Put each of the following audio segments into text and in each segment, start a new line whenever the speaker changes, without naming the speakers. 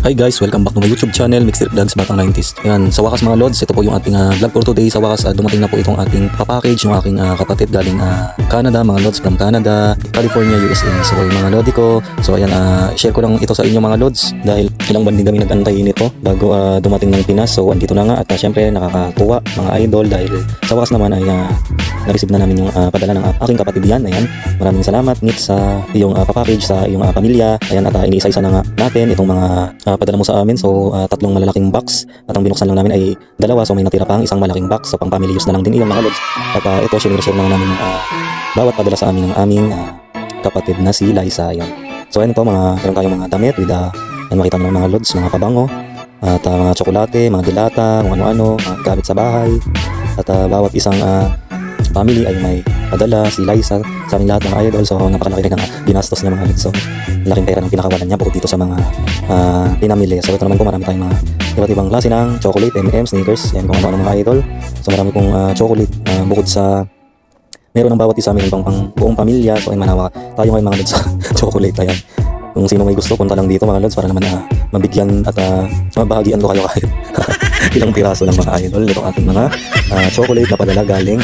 Hi guys, welcome back to my YouTube channel, Mixed Vlogs Batang 90s. Ayan, sa wakas mga lods, ito po yung ating vlog for today. Sa wakas, dumating na po itong ating papackage ng aking kapatid galing Canada, mga lods from Canada, California, USA. So yung mga lodi ko, so ayan, share ko lang ito sa inyo mga lods dahil ilang buwan din kami nag-antay nito bago dumating ng Pinas. So andito na nga at syempre nakakatuwa mga idol dahil sa wakas naman ay na-receive na namin yung padala ng aking kapatid yan. Ayan, maraming salamat Nick sa iyong papackage sa iyong pamilya. Ayan, at iniisa-isa na nga natin itong mga padala mo sa amin. So tatlong malalaking box at ang binuksan lang namin ay dalawa, so may natira pang isang malaking box, so pang family use na lang din iyon mga lods. At ito sinishare lang namin yung bawat padala sa amin ng aming kapatid na si Liza. Ayan. So ayan ito, meron tayong mga damit with yan makita nyo mga lods, mga pabango at mga tsokolate, mga dilata, kung ano-ano, gamit sa bahay. At bawat isang family ay may padala si Liza sa aming lahat mga idol. So napakalaki rin ang ginastos niya mga idol. So laking pera ng pinakawalan niya bukod dito sa mga pinamili. So ito naman po, marami tayong mga iba't ibang klase ng chocolate, M&M, sneakers, yan kung ano-ano mga idol. So marami pong chocolate bukod sa meron ng bawat isa, meron pang buong pamilya. So ayun, manawa tayo ngayon mga lods sa chocolate. Ayan, kung sino may gusto, punta lang dito mga lods para naman mabigyan at mabahagian ko kayo kahit ilang piraso ng mga idol. Ito ating mga chocolate na padala galing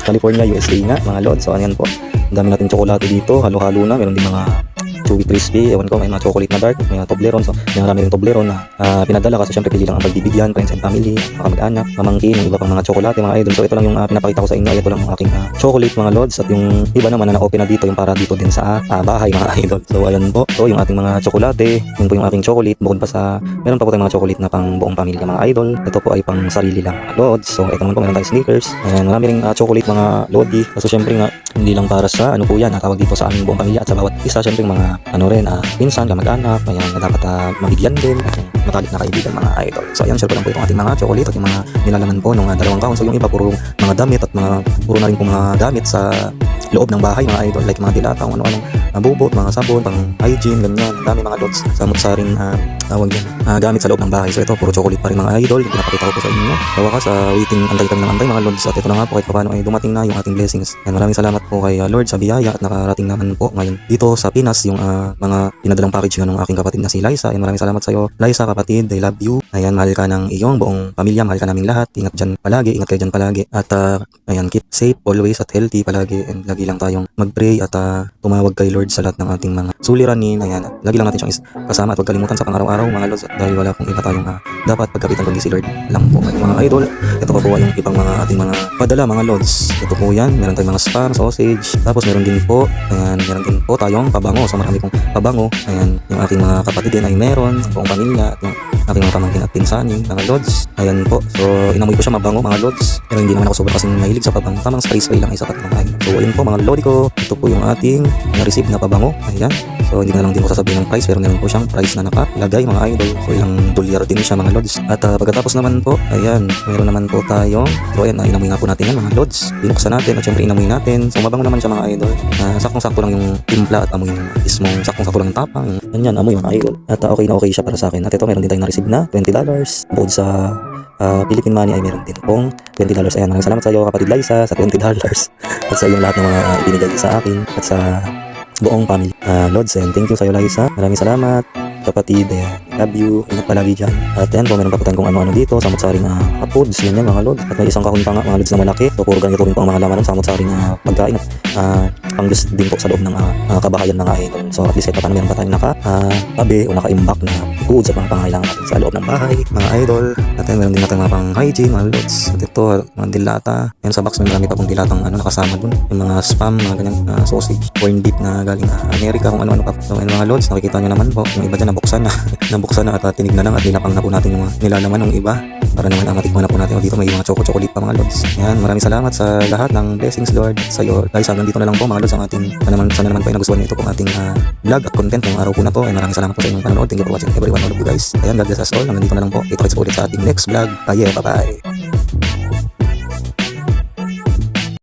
California, USA nga mga lods. So ayan po, ang dami natin chocolate dito, halo-halo na. Meron din mga chewy crispy, ewan ko, may mga chocolate na dark, may mga Toblerone. So may marami rin Toblerone na pinadala kasi syempre pili lang ang pagbibigyan, friends and family, mga kamag-anak, mamangkin, yung iba pang mga chocolate mga idol. So ito lang yung pinapakita ko sa inyo. Ito lang yung aking chocolate mga lods, at yung iba naman na na-open na dito yung para dito din sa bahay mga idol. So ayan po, so yung ating mga chocolate, yun po yung aking chocolate. Bukod pa sa meron pa po tayong mga chocolate na pang buong pamilya mga idol. Ito po ay pang sarili lang mga lods. So ito naman po, meron tayong sneakers. Ayan, marami ring chocolate mga lodi. So syempre nga hindi lang para sa ano po yan, tawag dito sa aming buong pamilya at sa bawat isa, syempre mga ano rin, pinsan, kamag-anak, ayan, na dapat mabigyan din at matalik na kaibigan mga idol. So ayan, share ko lang po itong ating mga chocolate at yung mga nilalaman po ng dalawang kahon. So yung iba puro mga damit at puro na rin po mga gamit sa loob ng bahay mga idol, like mga dilata, ano-anong bubot, mga sabon, pang hygiene, ganyan. Ang dami mga lods, samot-saring tawag yan, gamit sa loob ng bahay. So ito, puro chocolate pa rin mga idol, pinapakita ko po sa inyo. So wakas, waiting, antay kami ng antay mga lods. At ito na nga po, kahit paano ay dumating na yung ating blessings. And maraming salamat po kay Lord sa biyaya at nakarating naman po ngayon dito sa Pinas yung mga pinadalang package ng aking kapatid na si Liza. And maraming salamat sa iyo Liza, kapatid, I love you. Ayan, mahal ka ng iyong buong pamilya, mahal ka naming lahat. Ingat dyan palagi, ingat kayo dyan palagi. At ayan, keep safe always at healthy palagi. And lagi lang tayong mag-pray at tumawag kay Lord sa lahat ng ating mga suliranin. Ayan, lagi lang natin siyang kasama at huwag kalimutan sa pang-araw-araw mga lods, dahil wala pong iba tayong dapat pagkapitan kundi si Lord lang po kayo mga idol. Ito pa po yung ibang mga ating mga padala mga lods. Ito po yan, meron tayong mga spam, sausage, tapos meron din po, ayan, meron din po tayong pabango. So marami pong pabango. Ayan, yung ating mga kapatid din ay meron, buong pamilya, at yung aking mga pamangkin at pinsanin mga lods. Ayan po, so inamoy ko siya mabango mga lods, pero hindi naman ako sobrang kasing mahilig sa pabango, tamang spray lang isa mga idol. So ayun po mga lodi ko, ito po yung ating na-receive na pabango. Ayan, so hindi na lang din ko sasabihin ng price, pero meron po siyang price na nakalagay mga idol. So ilang dolyar din siya mga lods. At pagkatapos naman po, ayan, meron naman po tayong, so ayan, inamoy nga po natin yan mga lods. Binuksan natin at syempre inamoy natin. So mabango naman siya mga idol. Saktong-sakto lang yung timpla at amoy ng mismong saktong-sakto lang yung tapang. Yan, amoy mga idol. At okay na okay siya para sa akin. At ito, meron din tayong na-receive na $20. Bukod sa Philippine money ay meron din pong $20. Ayan, maraming salamat sa iyo kapatid Liza sa $20 at sa iyong lahat ng mga ibinigay sa akin at sa buong family lods. And thank you sa iyo Liza, maraming salamat kapatid. Ayan, love you, ingat palagi dyan. At ayan po, meron pa po tayong kung ano-ano dito, samot-saring foods, ganyan mga lods. At may isang kahon pa nga mga lods na malaki. So puro ganito rin po ang mga laman, samot-saring pagkain at pang-guest din po sa loob ng kabahayan ng idol. So at least kahit paano meron pa tayong naka-tabi o naka-imbak na foods at mga pangailangan natin sa loob ng bahay mga idol. At ayan, meron din natin mga pang-hygiene mga lods. At ito, mga dilata. Ayan, sa box may marami pa pong dilatang nakasama dun. Yung mga spam, mga ganyan, sausage, corn beef na galing Amerika, kung ano-ano pa. So ayan mga lods, nakikita nyo naman po, yung iba dyan nabuksan na at tinignan na at nilapang na po natin yung mga nilalaman ng iba para naman matikman na po natin. O dito may mga chocolate pa mga lods. Ayan, maraming salamat sa lahat ng blessings Lord sa iyo. Guys, hanggang dito na lang po mga lods ang ating sana naman po ay nagustuhan niyo ito pong ating vlog at content ngayong araw po na to. Ay maraming salamat po sa inyong panonood. Thank you for watching everyone, all of you guys. Ayan, God bless us all. Hanggang dito na lang po. Ito ulit sa ating next vlog. Bye, bye bye.